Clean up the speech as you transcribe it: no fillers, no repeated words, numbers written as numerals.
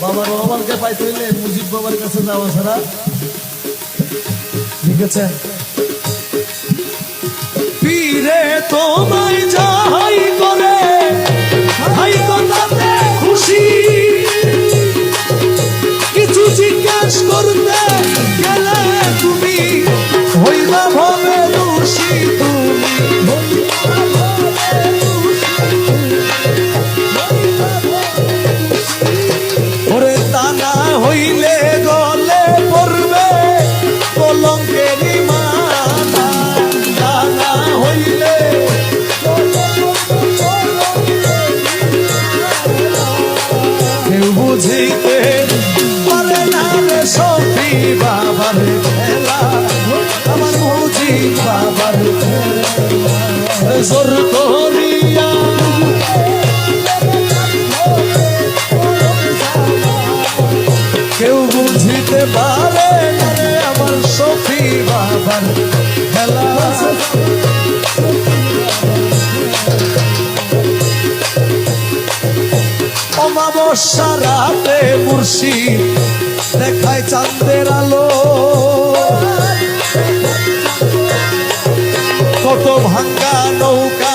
বাবার রহমানকে পাইতে হইলে মুজিব বাবার কাছে যাওয়া ছাড়া। ঠিক আছে, পীরে তোমায় যাই করে ভাই কথাতে খুশি, কিছু জিজ্ঞেস করতে গেলে তুমি হইবা ভাবে দোষী, ওরে তা না হইলে গলে পড়বে কলঙ্কেরই মালা, তা না হইলে কেউ বুঝিতে পারে না রে সফি বাবার খেলা, আমার মুজিব বাবার খেলা জোর করিয়া কেউ বুঝিতে পারে না রে আমার সফি বাবার খেলা। অমাবস্যা রাতে মুর্শিদ দেখায় চাঁদের আলো, কত ভাঙ্গা নৌকা